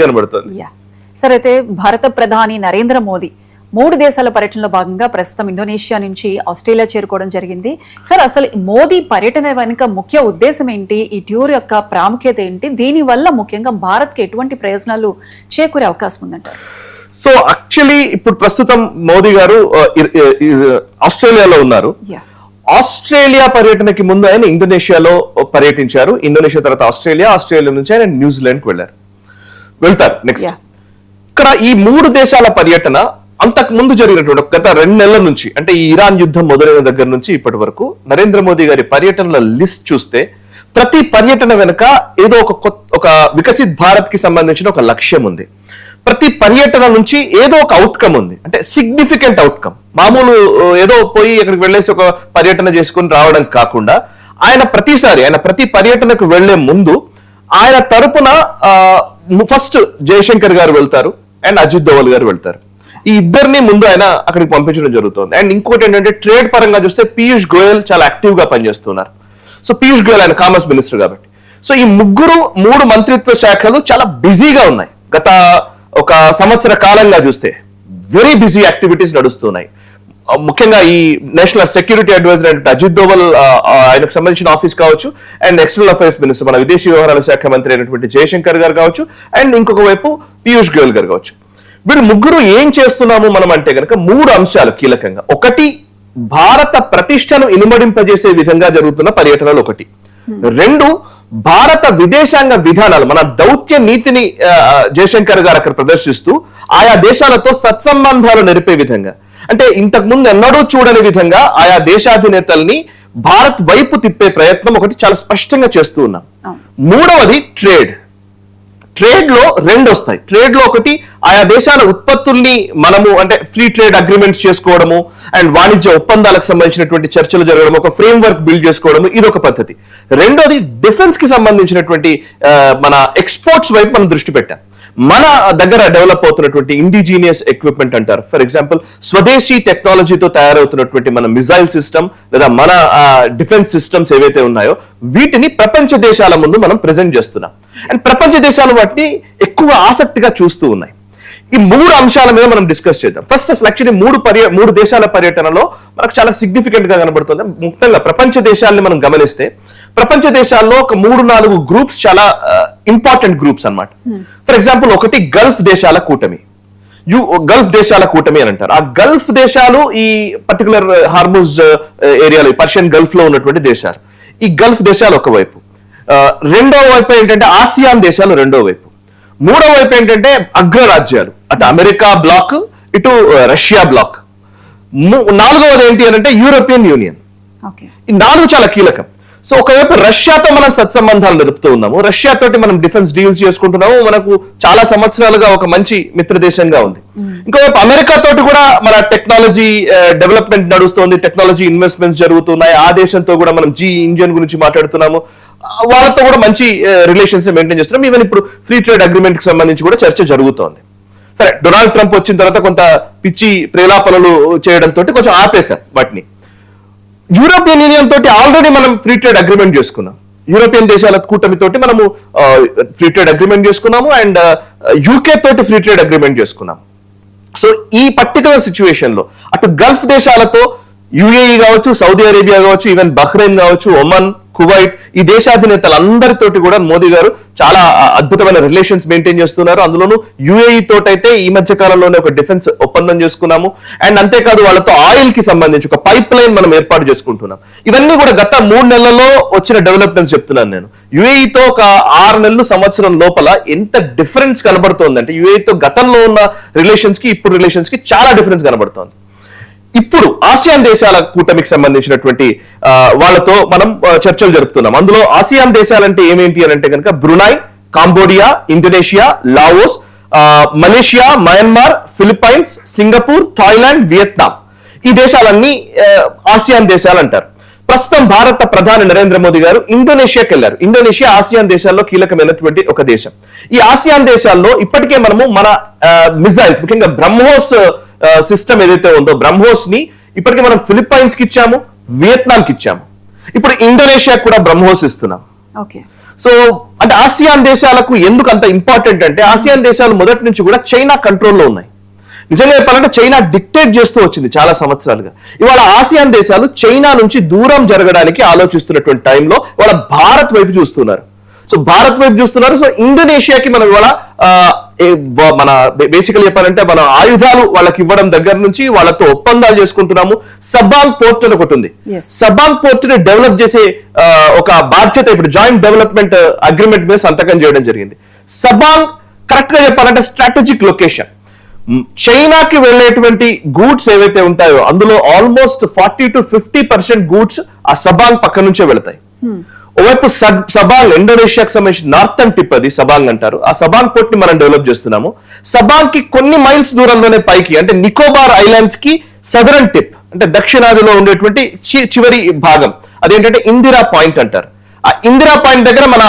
కనబడుతుంది. సార్, అయితే భారత ప్రధాని నరేంద్ర మోదీ 3 దేశాల పర్యటనలో భాగంగా ప్రస్తుతం ఇండోనేషియా నుంచి ఆస్ట్రేలియా చేరుకోవడం జరిగింది. సార్, అసలు మోదీ పర్యటన వెనుక ముఖ్య ఉద్దేశం ఏంటి? ఈ టూర్ యొక్క ప్రాముఖ్యత ఏంటి? దీని వల్ల ముఖ్యంగా భారత్ కి ఎటువంటి ప్రయోజనాలు చేకూరే అవకాశం ఉందంటారు? సో యాక్చువల్లీ ఇప్పుడు ప్రస్తుతం మోదీ గారు ఆస్ట్రేలియాలో ఉన్నారు. ఆస్ట్రేలియా పర్యటనకి ముందు ఆయన ఇండోనేషియాలో పర్యటించారు. ఇండోనేషియా తర్వాత ఆస్ట్రేలియా నుంచి ఆయన న్యూజిలాండ్ కి వెళ్తారు నెక్స్ట్. ఇక్కడ ఈ 3 దేశాల పర్యటన అంతకు ముందు జరిగినటువంటి గత 2 నెలల నుంచి, అంటే ఈ ఇరాన్ యుద్ధం మొదలైన దగ్గర నుంచి ఇప్పటి వరకు నరేంద్ర మోదీ గారి పర్యటనల లిస్ట్ చూస్తే ప్రతి పర్యటన వెనుక ఏదో ఒక వికసిత్ భారత్ కి సంబంధించిన ఒక లక్ష్యం ఉంది. ప్రతి పర్యటన నుంచి ఏదో ఒక అవుట్కమ్ ఉంది, అంటే సిగ్నిఫికెంట్ అవుట్కమ్. మామూలు ఏదో పోయి అక్కడికి వెళ్ళేసి ఒక పర్యటన చేసుకుని రావడం కాకుండా ఆయన ప్రతి పర్యటనకు వెళ్లే ముందు ఆయన తరపున ఫస్ట్ జయశంకర్ గారు వెళ్తారు అండ్ అజిత్ దోవల్ గారు వెళ్తారు. ఈ ఇద్దరిని ముందు ఆయన అక్కడికి పంపించడం జరుగుతుంది. అండ్ ఇంకోటి ఏంటంటే ట్రేడ్ పరంగా చూస్తే పీయూష్ గోయల్ చాలా యాక్టివ్ గా పనిచేస్తున్నారు. సో పీయూష్ గోయల్ ఆయన కామర్స్ మినిస్టర్ కాబట్టి. సో ఈ 3 మంత్రిత్వ శాఖలు చాలా బిజీగా ఉన్నాయి. గత ఒక సంవత్సర కాలంగా చూస్తే వెరీ బిజీ యాక్టివిటీస్ నడుస్తున్నాయి. ముఖ్యంగా ఈ నేషనల్ సెక్యూరిటీ అడ్వైజర్ అంటే అజిత్ దోవల్ ఆయనకు సంబంధించిన ఆఫీస్ కావచ్చు, అండ్ ఎక్స్టర్నల్ అఫైర్స్ మినిస్టర్ మన విదేశీ వ్యవహారాల శాఖ మంత్రి అయినటువంటి జయశంకర్ గారు కావచ్చు, అండ్ ఇంకొక వైపు పీయూష్ గోయల్ గారు కావచ్చు. వీళ్ళు 3 ఏం చేస్తున్నాము మనం అంటే కనుక 3 అంశాలు కీలకంగా. ఒకటి, భారత ప్రతిష్టను ఇనుమడింపజేసే విధంగా జరుగుతున్న పర్యటనలు ఒకటి. 2, భారత విదేశాంగ విధానాలు, మన దౌత్య నీతిని జయశంకర్ గారు అక్కడ ప్రదర్శిస్తూ ఆయా దేశాలతో సత్సంబంధాలు నెరిపే విధంగా, అంటే ఇంతకు ముందు ఎన్నడూ చూడని విధంగా ఆయా దేశాధినేతల్ని భారత్ వైపు తిప్పే ప్రయత్నం ఒకటి చాలా స్పష్టంగా చేస్తూ ఉన్నాం. 3వది ట్రేడ్ లో 2 వస్తాయి. ట్రేడ్ లో ఒకటి, ఆయా దేశాల ఉత్పత్తుల్ని మనము అంటే ఫ్రీ ట్రేడ్ అగ్రిమెంట్స్ చేసుకోవడము అండ్ వాణిజ్య ఒప్పందాలకు సంబంధించినటువంటి చర్చలు జరగడం, ఒక ఫ్రేమ్ వర్క్ బిల్డ్ చేసుకోవడము, ఇదొక పద్ధతి. 2వది డిఫెన్స్ కి సంబంధించినటువంటి మన ఎక్స్పోర్ట్స్ వైపు మనం దృష్టి పెట్టాం. మన దగ్గర డెవలప్ అవుతున్నటువంటి ఇండిజీనియస్ ఎక్విప్మెంట్ అంటారు. ఫర్ ఎగ్జాంపుల్ స్వదేశీ టెక్నాలజీతో తయారవుతున్నటువంటి మన మిజైల్ సిస్టమ్ లేదా మన డిఫెన్స్ సిస్టమ్స్ ఏవైతే ఉన్నాయో వీటిని ప్రపంచ దేశాల ముందు మనం ప్రెజెంట్ చేస్తున్నాం. అండ్ ప్రపంచ దేశాలు వాటిని ఎక్కువ ఆసక్తిగా చూస్తూ ఉన్నాయి. ఈ 3 అంశాల మీద మనం డిస్కస్ చేద్దాం. ఫస్ట్ అసలు యాక్చువల్లీ 3 దేశాల పర్యటనలో మనకు చాలా సిగ్నిఫికెంట్ గా కనబడుతుంది. ముఖ్యంగా ప్రపంచ దేశాలని మనం గమనిస్తే ప్రపంచ దేశాల్లో ఒక 3-4 గ్రూప్స్ చాలా ఇంపార్టెంట్ గ్రూప్స్ అన్నమాట. ఫర్ ఎగ్జాంపుల్ ఒకటి గల్ఫ్ దేశాల కూటమి అని అంటారు. ఆ గల్ఫ్ దేశాలు ఈ పర్టికులర్ హార్ముజ్ ఏరియాలో పర్షియన్ గల్ఫ్ లో ఉన్నటువంటి దేశాలు. ఈ గల్ఫ్ దేశాలు ఒకవైపు, రెండో వైపు ఏంటంటే ఆసియాన్ దేశాలు రెండో వైపు, మూడో వైపు ఏంటంటే అగ్రరాజ్యాలు, అటు అమెరికా బ్లాక్ ఇటు రష్యా బ్లాక్, 4వది ఏంటి అని అంటే యూరోపియన్ యూనియన్. ఈ 4 చాలా కీలకం. సో ఒకవైపు రష్యాతో మనం సత్సంబంధాలు నడుపుతూ ఉన్నాము, రష్యా తోటి మనం డిఫెన్స్ డీల్స్ చేసుకుంటున్నాము, మనకు చాలా సంవత్సరాలుగా ఒక మంచి మిత్ర దేశంగా ఉంది. ఇంకోవైపు అమెరికా తోటి కూడా మన టెక్నాలజీ డెవలప్మెంట్ నడుస్తుంది, టెక్నాలజీ ఇన్వెస్ట్మెంట్స్ జరుగుతున్నాయి. ఆ దేశంతో కూడా మనం జీ ఇంజిన్ గురించి మాట్లాడుతున్నాము, వాళ్ళతో కూడా మంచి రిలేషన్స్ మెయింటైన్ చేస్తున్నాం. ఈవెన్ ఇప్పుడు ఫ్రీ ట్రేడ్ అగ్రిమెంట్ కి సంబంధించి కూడా చర్చ జరుగుతోంది. సరే, డొనాల్డ్ ట్రంప్ వచ్చిన తర్వాత కొంత పిచ్చి ప్రేలాపనలు చేయడంతో కొంచెం ఆపేశారు వాటిని. యూరోపియన్ యూనియన్ తోటి ఆల్రెడీ మనం ఫ్రీ ట్రేడ్ అగ్రిమెంట్ చేసుకున్నాం, యూరోపియన్ దేశాల కూటమితోటి మనము ఫ్రీ ట్రేడ్ అగ్రిమెంట్ చేసుకున్నాము, అండ్ యూకే తోటి ఫ్రీ ట్రేడ్ అగ్రిమెంట్ చేసుకున్నాము. సో ఈ పర్టికులర్ సిచ్యువేషన్ లో అటు గల్ఫ్ దేశాలతో యుఏఈ కావచ్చు, సౌదీ అరేబియా కావచ్చు, ఈవెన్ బహ్రెయిన్ కావచ్చు, ఒమన్, కువైట్, ఈ దేశాధినేతలందరితోటి కూడా మోదీ గారు చాలా అద్భుతమైన రిలేషన్స్ మెయింటైన్ చేస్తున్నారు. అందులోనూ యుఏఈ తోటైతే ఈ మధ్య కాలంలోనే ఒక డిఫెన్స్ ఒప్పందం చేసుకున్నాము. అండ్ అంతేకాదు వాళ్ళతో ఆయిల్ కి సంబంధించి ఒక పైప్ లైన్ మనం ఏర్పాటు చేసుకుంటున్నాం. ఇవన్నీ కూడా గత 3 నెలల్లో వచ్చిన డెవలప్మెంట్స్ చెప్తున్నాను నేను. యుఏఈతో ఒక 6 నెలలు సంవత్సరం లోపల ఎంత డిఫరెన్స్ కనబడుతోందంటే యుఏఈతో గతంలో ఉన్న రిలేషన్స్ కి ఇప్పుడు రిలేషన్స్ కి చాలా డిఫరెన్స్ కనబడుతోంది. ఇప్పుడు ఆసియాన్ దేశాల కూటమికి సంబంధించినటువంటి వాళ్ళతో మనం చర్చలు జరుపుతున్నాం. అందులో ఆసియాన్ దేశాలంటే ఏమేంటి అని అంటే కనుక Brunei, Cambodia, Indonesia, Laos, Malaysia, Myanmar, Philippines, Singapore, Thailand, Vietnam, ఈ దేశాలన్నీ ఆసియాన్ దేశాలు అంటారు. ప్రస్తుతం భారత ప్రధాని నరేంద్ర మోదీ గారు ఇండోనేషియాకి వెళ్లారు. ఇండోనేషియా ఆసియాన్ దేశాల్లో కీలకమైనటువంటి ఒక దేశం. ఈ ఆసియాన్ దేశాల్లో ఇప్పటికే మనము మన మిజైల్స్, ముఖ్యంగా బ్రహ్మోస్ సిస్టమ్ ఏదైతే ఉందో బ్రహ్మోస్ ని ఇప్పటికే మనం ఫిలిప్పైన్స్ కి ఇచ్చాము, వియత్నాం కి ఇచ్చాము, ఇప్పుడు ఇండోనేషియా కూడా బ్రహ్మోస్ ఇస్తున్నాం. సో అంటే ఆసియాన్ దేశాలకు ఎందుకు అంత ఇంపార్టెంట్ అంటే ఆసియాన్ దేశాలు మొదటి నుంచి కూడా చైనా కంట్రోల్లో ఉన్నాయి. నిజంగా చెప్పాలంటే చైనా డిక్టేట్ చేస్తూ వచ్చింది చాలా సంవత్సరాలుగా. ఇవాళ ఆసియాన్ దేశాలు చైనా నుంచి దూరం జరగడానికి ఆలోచిస్తున్నటువంటి టైంలో వాళ్ళ భారత్ వైపు చూస్తున్నారు. సో భారత్ వైపు చూస్తున్నారు. సో ఇండోనేషియాకి మనం ఇవాళ మన బేసికల్ చెప్పాలంటే మన ఆయుధాలు వాళ్ళకి ఇవ్వడం దగ్గర నుంచి వాళ్ళతో ఒప్పందాలు చేసుకుంటున్నాము. సబాంగ్ పోర్ట్ అని ఒకటి ఉంది. సబాంగ్ పోర్ట్ ని డెవలప్ చేసే ఒక బాధ్యత ఇప్పుడు జాయింట్ డెవలప్మెంట్ అగ్రిమెంట్ మీద సంతకం చేయడం జరిగింది. సబాంగ్ కరెక్ట్ గా చెప్పాలంటే స్ట్రాటజిక్ లొకేషన్. చైనాకి వెళ్ళేటువంటి గూడ్స్ ఏవైతే ఉంటాయో అందులో ఆల్మోస్ట్ 40 to 50% గూడ్స్ ఆ సబాంగ్ పక్క నుంచే వెళతాయి. ఓవైపు సబాంగ్ ఇండోనేషియాకి సంబంధించిన నార్థన్ టిప్, అది సబాంగ్ అంటారు. ఆ సబాంగ్ పోర్ట్ ని మనం డెవలప్ చేస్తున్నాము. సబాంగ్ కి కొన్ని మైల్స్ దూరంలోనే పైకి అంటే నికోబార్ ఐలాండ్స్ కి సదరన్ టిప్ అంటే దక్షిణాదిలో ఉండేటువంటి చివరి భాగం అదేంటంటే ఇందిరా పాయింట్ అంటారు. ఆ ఇందిరా పాయింట్ దగ్గర మన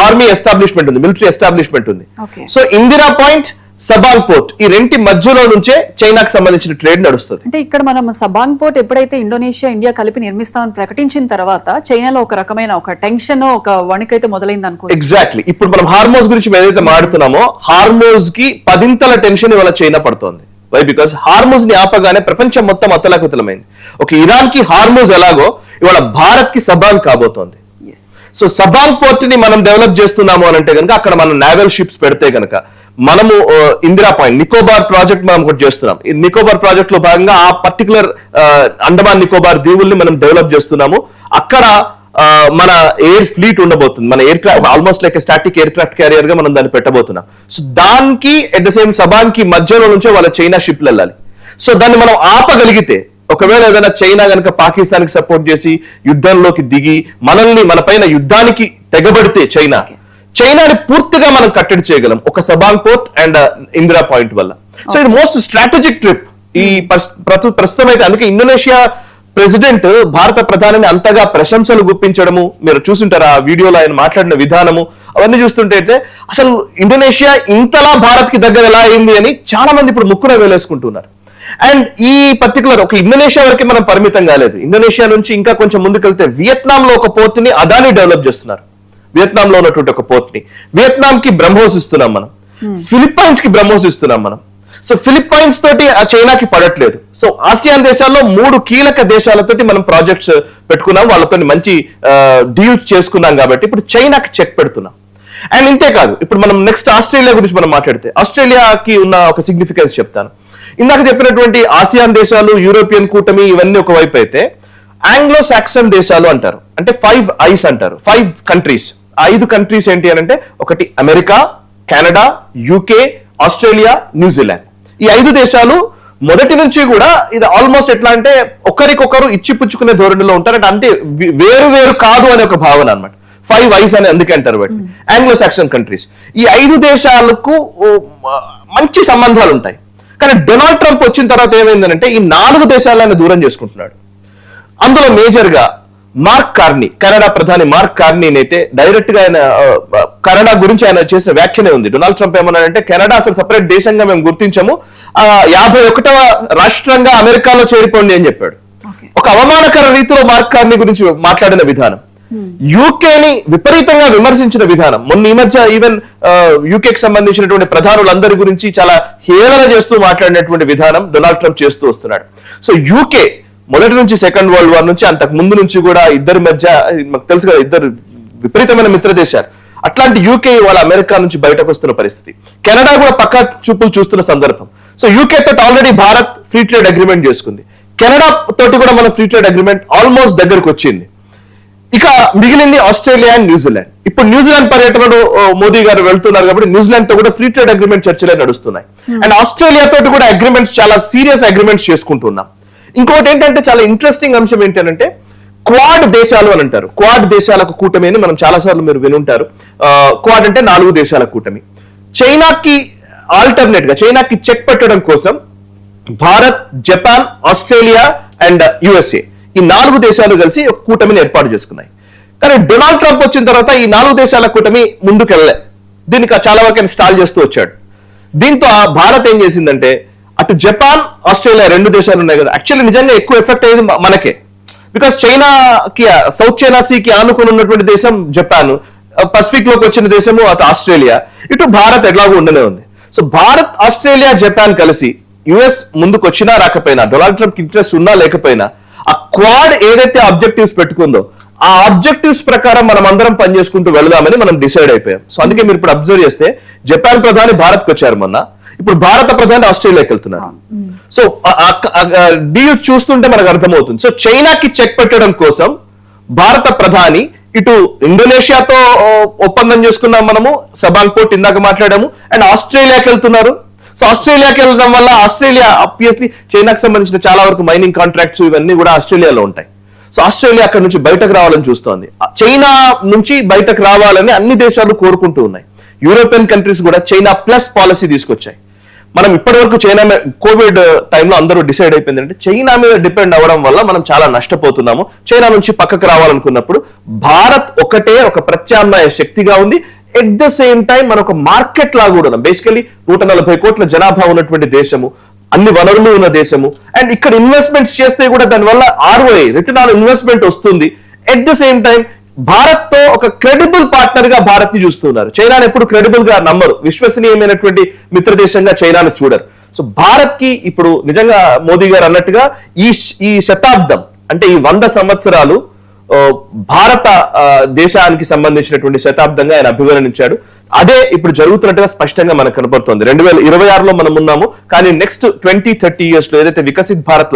ఆర్మీ ఎస్టాబ్లిష్మెంట్ ఉంది, మిలిటరీ ఎస్టాబ్లిష్మెంట్ ఉంది. So Indira point, Sabang port ఈ రెంటి మధ్యలో నుంచే చైనాకు సంబంధించిన ట్రేడ్ నడుస్తుంది. అంటే ఇక్కడ మనం సబాంగ్ పోర్ట్ ఎప్పుడైతే ఇండోనేషియా ఇండియా కలిపి నిర్మిస్తామని ప్రకటించిన తర్వాత చైనాలో ఒక రకమైన ఒక టెన్షన్, ఒక వణికైతే మొదలైంది అనుకో. ఎగ్జాక్ట్లీ. ఇప్పుడు మనం హార్మోజ్ గురించి ఏదైతే మాట్లాడుతున్నామో హార్మోజ్ కి 10 టెన్షన్ ఇవాళ చైనా పడుతోంది. వై? బికాస్ హార్మోజ్ ని ఆపగానే ప్రపంచం మొత్తం అతలాకుతలమైంది. ఒక ఇరాన్ కి హార్మోజ్ ఎలాగో ఇవాళ భారత్ కి సబాంగ్ కాబోతోంది. సో సబాంగ్ పోర్ట్ ని మనం డెవలప్ చేస్తున్నాము అని అంటే కనుక అక్కడ మనం నేవల్ షిప్స్ పెడితే కనుక మనము ఇందిరా పాయింట్ నికోబార్ ప్రాజెక్ట్ మనం ఒకటి చేస్తున్నాం. ఈ నికోబార్ ప్రాజెక్ట్ లో భాగంగా ఆ పర్టికులర్ అండమాన్ నికోబార్ దీవుల్ని మనం డెవలప్ చేస్తున్నాము. అక్కడ మన ఎయిర్ ఫ్లీట్ ఉండబోతుంది. మన air craft almost like static air craft carrier గా మనం దాన్ని పెట్టబోతున్నాం. సో దానికి ఎట్ ద సేమ్ సబాంగ్ కి మధ్యలో నుంచే వాళ్ళ చైనా షిప్లు వెళ్ళాలి. సో దాన్ని మనం ఆపగలిగితే ఒకవేళ ఏదైనా చైనా కనుక పాకిస్తాన్ కి సపోర్ట్ చేసి యుద్ధంలోకి దిగి మన పైన యుద్ధానికి తెగబడితే చైనాని పూర్తిగా మనం కట్టడి చేయగలం ఒక Sabang port and Indira point వల్ల. సో ఇది మోస్ట్ స్ట్రాటజిక్ ట్రిప్ ఈ ప్రస్తుతం అయితే. అందుకే ఇండోనేషియా ప్రెసిడెంట్ భారత ప్రధానిని అంతగా ప్రశంసలు గుప్పించడము మీరు చూస్తుంటారు. ఆ వీడియోలో ఆయన మాట్లాడిన విధానము అవన్నీ చూస్తుంటే అయితే అసలు ఇండోనేషియా ఇంతలా భారత్ కి దగ్గర ఎలా అయింది అని చాలా మంది ఇప్పుడు ముక్కున వేలేసుకుంటున్నారు. అండ్ ఈ పర్టికులర్ ఒక ఇండోనేషియా వరకు మనం పరిమితం కాలేదు. ఇండోనేషియా నుంచి ఇంకా కొంచెం ముందుకెళ్తే వియత్నాం లో ఒక పోర్ట్ ని అదాని డెవలప్ చేస్తున్నారు. వియత్నాం లో ఉన్నటువంటి ఒక పోర్ట్ ని వియత్నాం కి బ్రహ్మోస్ ఇస్తున్నాం మనం, ఫిలిప్పైన్స్ కి బ్రహ్మోస్ ఇస్తున్నాం మనం. సో ఫిలిప్పైన్స్ తోటి ఆ చైనాకి పడట్లేదు. సో ఆసియాన్ దేశాల్లో 3 కీలక దేశాలతోటి మనం ప్రాజెక్ట్స్ పెట్టుకున్నాం, వాళ్ళతో మంచి డీల్స్ చేసుకున్నాం. కాబట్టి ఇప్పుడు చైనాకి చెక్ పెడుతున్నాం. అండ్ ఇంతేకాదు ఇప్పుడు మనం నెక్స్ట్ ఆస్ట్రేలియా గురించి మనం మాట్లాడితే ఆస్ట్రేలియాకి ఉన్న ఒక సిగ్నిఫికెన్స్ చెప్తాను. ఇందాక చెప్పినటువంటి ఆసియాన్ దేశాలు, యూరోపియన్ కూటమి ఇవన్నీ ఒకవైపు అయితే ఆంగ్లో సాక్సన్ దేశాలు అంటారు. అంటే 5 ఐస్ అంటారు, 5 కంట్రీస్. 5 కంట్రీస్ ఏంటి అని అంటే ఒకటి America, Canada, UK, Australia, New Zealand. ఈ 5 దేశాలు మొదటి నుంచి కూడా ఇది ఆల్మోస్ట్ ఎట్లా అంటే ఒకరికొకరు ఇచ్చిపుచ్చుకునే ధోరణిలో ఉంటారు. అంటే వేరు వేరు కాదు అనే ఒక భావన అనమాట. 5 ఐస్ అని అందుకే అంటారు బట్టి ఆంగ్లో సాక్సన్ కంట్రీస్. ఈ 5 దేశాలకు మంచి సంబంధాలు ఉంటాయి. కానీ డొనాల్డ్ ట్రంప్ వచ్చిన తర్వాత ఏమైందనంటే ఈ 4 దేశాలను దూరం చేసుకుంటున్నాడు. అందులో మేజర్ గా మార్క్ కార్నీ, కెనడా ప్రధాని మార్క్ కార్నీ అయితే డైరెక్ట్ గా ఆయన కెనడా గురించి ఆయన చేసిన వ్యాఖ్యనే ఉంది. డొనాల్డ్ ట్రంప్ ఏమన్నాడంటే కెనడా అసలు సపరేట్ దేశంగా మేము గుర్తించము, 51వ రాష్ట్రంగా అమెరికాలో చేరిపోండి అని చెప్పాడు. ఒక అవమానకర రీతిలో మార్క్ కార్నీ గురించి మాట్లాడిన విధానం, యూకేని విపరీతంగా విమర్శించిన విధానం, మొన్న ఈ మధ్య ఈవెన్ యూకేకి సంబంధించినటువంటి ప్రధానులందరి గురించి చాలా హేళన చేస్తూ మాట్లాడినటువంటి విధానం డొనాల్డ్ ట్రంప్ చేస్తూ వస్తున్నాడు. సో యూకే మొదటి నుంచి సెకండ్ వరల్డ్ వార్ నుంచి అంతకు ముందు నుంచి కూడా ఇద్దరి మధ్య మాకు తెలుసు కదా, ఇద్దరు విపరీతమైన మిత్ర దేశాలు. అట్లాంటి యూకే వాళ్ళ అమెరికా నుంచి బయటకు వస్తున్న పరిస్థితి, కెనడా కూడా పక్కా చూపులు చూస్తున్న సందర్భం. సో యూకే తోటి already Bharat free trade agreement చేసుకుంది, కెనడా తోటి కూడా మనం ఫ్రీ ట్రేడ్ అగ్రిమెంట్ ఆల్మోస్ట్ దగ్గరకు వచ్చింది. ఇక మిగిలింది ఆస్ట్రేలియా అండ్ న్యూజిలాండ్. ఇప్పుడు న్యూజిలాండ్ పర్యటనలో మోదీ గారు వెళ్తున్నారు కాబట్టి న్యూజిలాండ్ తో కూడా ఫ్రీ ట్రేడ్ అగ్రిమెంట్ చర్చలే నడుస్తున్నాయి. అండ్ ఆస్ట్రేలియా తోటి కూడా అగ్రిమెంట్స్, చాలా సీరియస్ అగ్రిమెంట్స్ చేసుకుంటున్నాం. ఇంకోటి ఏంటంటే చాలా ఇంట్రెస్టింగ్ అంశం ఏంటంటే క్వాడ్ దేశాలు అని అంటారు. క్వాడ్ దేశాలకు కూటమి అని మనం చాలా సార్లు మీరు వినుంటారు. క్వాడ్ అంటే 4 దేశాల కూటమి. చైనాకి ఆల్టర్నేట్ గా, చైనాకి చెక్ పెట్టడం కోసం Bharat, Japan, Australia and USA ఈ 4 దేశాలు కలిసి ఒక కూటమిని ఏర్పాటు చేసుకున్నాయి. కానీ డొనాల్డ్ ట్రంప్ వచ్చిన తర్వాత ఈ 4 దేశాల కూటమి ముందుకు వెళ్ళలే, దీనికి చాలా వరకు ఆయన స్టాల్ చేస్తూ వచ్చాడు. దీంతో భారత్ ఏం చేసిందంటే అటు జపాన్, ఆస్ట్రేలియా 2 దేశాలు ఉన్నాయి కదా, యాక్చువల్లీ నిజంగా ఎక్కువ ఎఫెక్ట్ అయ్యేది మనకే. బికాస్ చైనాకి, సౌత్ చైనా సీకి ఆనుకుని ఉన్నటువంటి దేశం జపాన్, పసిఫిక్ లోకి వచ్చిన దేశము అటు ఆస్ట్రేలియా, ఇటు భారత్ ఎట్లాగో ఉండనే ఉంది. సో భారత్, ఆస్ట్రేలియా, జపాన్ కలిసి యుఎస్ ముందుకు వచ్చినా రాకపోయినా, డొనాల్డ్ ట్రంప్ ఇంట్రెస్ట్ ఉన్నా లేకపోయినా, ఆ క్వాడ్ ఏదైతే ఆబ్జెక్టివ్స్ పెట్టుకుందో ఆ ఆబ్జెక్టివ్స్ ప్రకారం మనం అందరం పనిచేసుకుంటూ వెళదామని మనం డిసైడ్ అయిపోయాం. సో అందుకే మీరు ఇప్పుడు అబ్జర్వ్ చేస్తే జపాన్ ప్రధాని భారత్కి వచ్చారు మొన్న, ఇప్పుడు భారత ప్రధాని ఆస్ట్రేలియాకి వెళ్తున్నారు. సో డీల్ చూస్తుంటే మనకు అర్థమవుతుంది. సో చైనాకి చెక్ పెట్టడం కోసం భారత ప్రధాని ఇటు ఇండోనేషియాతో ఒప్పందం చేసుకున్నాం మనము, సబాంగ్ పోర్ట్ ఇందాక మాట్లాడాము, అండ్ ఆస్ట్రేలియాకి వెళ్తున్నారు. సో ఆస్ట్రేలియాకి వెళ్ళడం వల్ల ఆస్ట్రేలియా ఆబ్వియస్లీ చైనాకి సంబంధించిన చాలా వరకు మైనింగ్ కాంట్రాక్ట్స్ ఇవన్నీ కూడా ఆస్ట్రేలియాలో ఉంటాయి. సో ఆస్ట్రేలియా అక్కడ నుంచి బయటకు రావాలని చూస్తోంది. చైనా నుంచి బయటకు రావాలని అన్ని దేశాలు కోరుకుంటూ ఉన్నాయి. యూరోపియన్ కంట్రీస్ కూడా చైనా ప్లస్ పాలసీ తీసుకొచ్చాయి. మనం ఇప్పటి వరకు చైనా కోవిడ్ టైంలో అందరూ డిసైడ్ అయిపోయింది అంటే చైనా మీద డిపెండ్ అవ్వడం వల్ల మనం చాలా నష్టపోతున్నాము. చైనా నుంచి పక్కకు రావాలనుకున్నప్పుడు భారత్ ఒకటే ఒక ప్రత్యామ్నాయ శక్తిగా ఉంది. ఎట్ ద సేమ్ టైం మన ఒక మార్కెట్ లాగా కూడా ఉన్నాం. బేసికలీ 140 కోట్ల జనాభా ఉన్నటువంటి దేశము, అన్ని వనరులు ఉన్న దేశము, అండ్ ఇక్కడ ఇన్వెస్ట్మెంట్స్ చేస్తే కూడా దానివల్ల ROI, రిటర్న్ ఆన్ ఇన్వెస్ట్మెంట్ వస్తుంది. At the same time Bharat తో ఒక క్రెడిబుల్ పార్ట్నర్ గా భారత్ ని చూస్తున్నారు. చైనాను ఎప్పుడు క్రెడిబుల్ గా నమ్మరు, విశ్వసనీయమైనటువంటి మిత్ర దేశంగా చైనాను చూడరు. సో భారత్ కి ఇప్పుడు నిజంగా మోదీ గారు అన్నట్టుగా ఈ శతాబ్దం అంటే ఈ 100 సంవత్సరాలు భారత దేశానికి సంబంధించినటువంటి శతాబ్దంగా ఆయన అభివర్ణించాడు. అదే ఇప్పుడు జరుగుతున్నట్టుగా స్పష్టంగా మనకు కనపడుతుంది. 2026లో మనం ఉన్నాము, కానీ నెక్స్ట్ 20-30 years లో ఏదైతే వికసిత్ భారత్